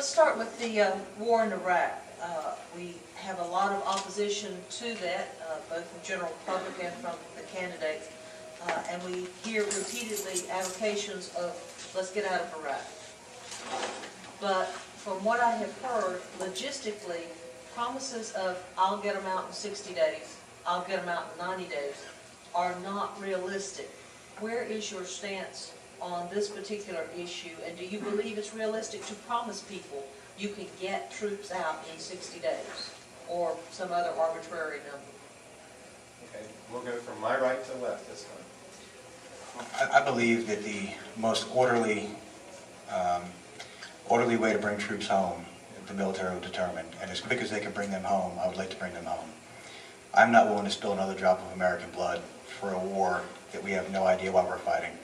Let's start with the war in Iraq. We have a lot of opposition to that, both from the general public and from the candidates. And we hear repeatedly avocations of, let's get out of Iraq. But from what I have heard, logistically, promises of, I'll get them out in 60 days, I'll get them out in 90 days, are not realistic. Where is your stance on this particular issue, and do you believe it's realistic to promise people you can get troops out in 60 days, or some other arbitrary number? Okay, we'll go from my right to left this time. I believe that the most orderly way to bring troops home, the military will determine, and as quick as they can bring them home, I would like to bring them home. I'm not willing to spill another drop of American blood for a war that we have no idea why we're fighting.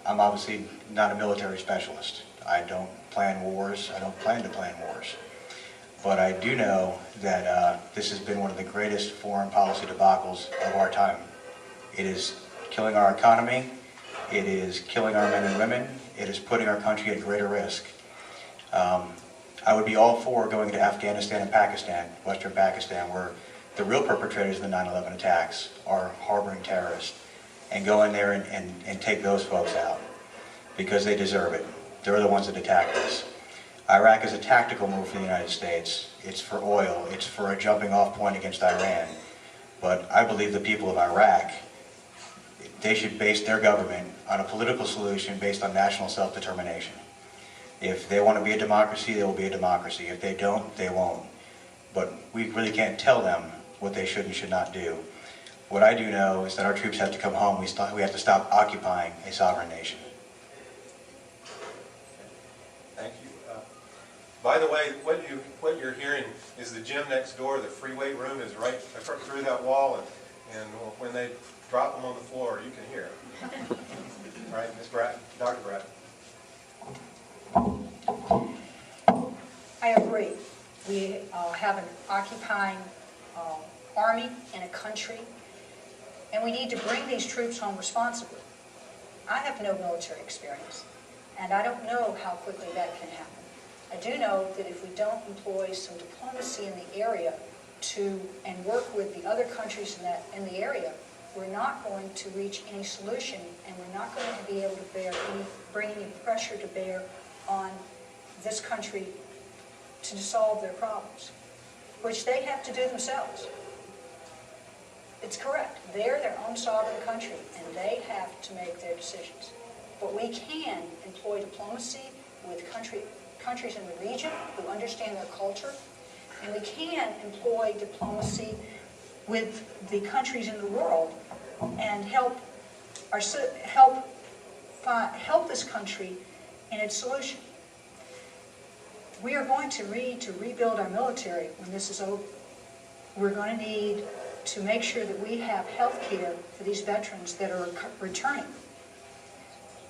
I'm obviously not a military specialist. I don't plan wars. I don't plan to plan wars. But I do know that this has been one of the greatest foreign policy debacles of our time. It is killing our economy. It is killing our men and women. It is putting our country at greater risk. I would be all for going to Afghanistan and Pakistan, Western Pakistan, where the real perpetrators of the 9/11 attacks are harboring terrorists, and go in there and take those folks out, because they deserve it. They're the ones that attacked us. Iraq is a tactical move for the United States. It's for oil. It's for a jumping off point against Iran. But I believe the people of Iraq, they should base their government on a political solution based on national self-determination. If they want to be a democracy, they will be a democracy. If they don't, they won't. But we really can't tell them what they should and should not do. What I do know is that our troops have to come home. We have to stop occupying a sovereign nation. Thank you. By the way, what you're hearing is the gym next door. The free weight room is right through that wall, and when they drop them on the floor, you can hear them. All right, Ms. Bratton, Dr. Bratton. I agree. We have an occupying army in a country, and we need to bring these troops home responsibly. I have no military experience, and I don't know how quickly that can happen. I do know that if we don't employ some diplomacy in the area and work with the other countries in the area, we're not going to reach any solution, and we're not going to be able to bring any pressure to bear on this country to solve their problems, which they have to do themselves. It's correct. They're their own sovereign country, and they have to make their decisions. But we can employ diplomacy with countries in the region who understand their culture, and we can employ diplomacy with the countries in the world and help this country in its solution. We are going to need to rebuild our military when this is over. We're going to need to make sure that we have health care for these veterans that are returning.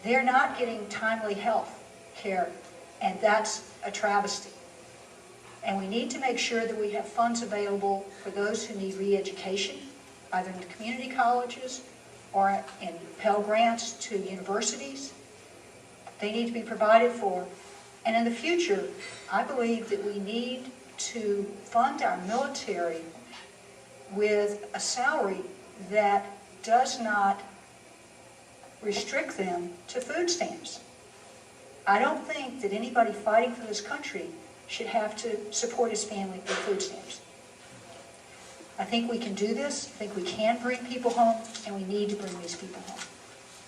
They're not getting timely health care, and that's a travesty. And we need to make sure that we have funds available for those who need re-education, either in the community colleges or in Pell Grants to universities. They need to be provided for. And in the future, I believe that we need to fund our military with a salary that does not restrict them to food stamps. I don't think that anybody fighting for this country should have to support his family with food stamps. I think we can do this. I think we can bring people home, and we need to bring these people home.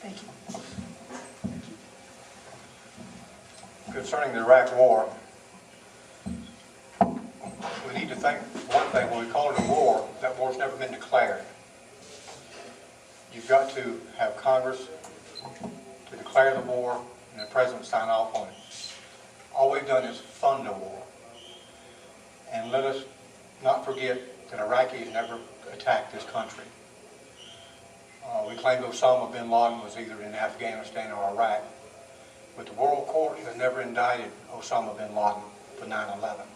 Thank you. Concerning the Iraq War, we need to think one thing: when we call it a war, that war's never been declared. You've got to have Congress to declare the war and the President sign off on it. All we've done is fund a war. And let us not forget that Iraqis never attacked this country. We claim Osama bin Laden was either in Afghanistan or Iraq, but the World Court has never indicted Osama bin Laden for 9/11.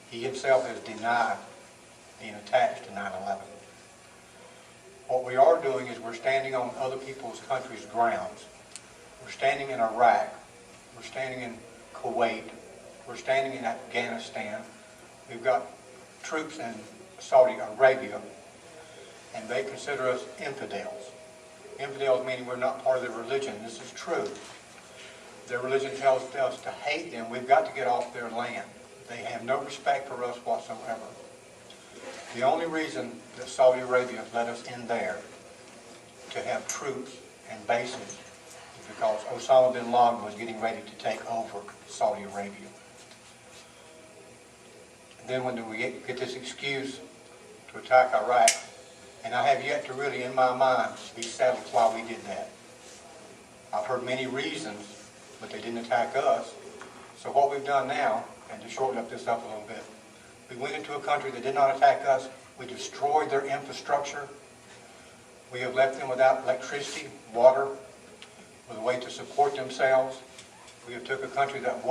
He himself has denied being attached to 9/11. What we are doing is we're standing on other people's countries' grounds. We're standing in Iraq we're standing in Kuwait, we're standing in Afghanistan, we've got troops in Saudi Arabia, and they consider us infidels. Infidels meaning we're not part of their religion. This is true. Their religion tells us to hate them. We've got to get off their land. They have no respect for us whatsoever. The only reason that Saudi Arabia let us in there to have troops and bases is because Osama bin Laden was getting ready to take over Saudi Arabia. And then when we get this excuse to attack Iraq, and I have yet to really, in my mind, be settled why we did that. I've heard many reasons, but they didn't attack us. So what we've done now, and to shorten up this up a little bit, we went into a country that did not attack us. We destroyed their infrastructure. We have left them without electricity, water, with a way to support themselves. We have took a country that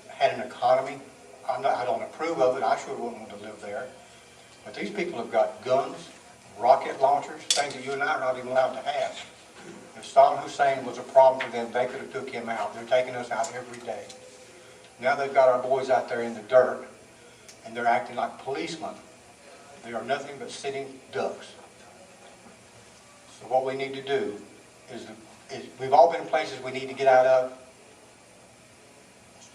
had an economy. I don't approve of it. I sure wouldn't want to live there. But these people have got guns, rocket launchers, things that you and I are not even allowed to have. If Saddam Hussein was a problem for them, they could have took him out. They're taking us out every day. Now they've got our boys out there in the dirt, and they're acting like policemen. They are nothing but sitting ducks. So what we need to do is we've all been in places we need to get out of.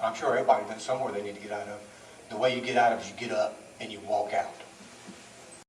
I'm sure everybody's been somewhere they need to get out of. The way you get out of it is you get up and you walk out.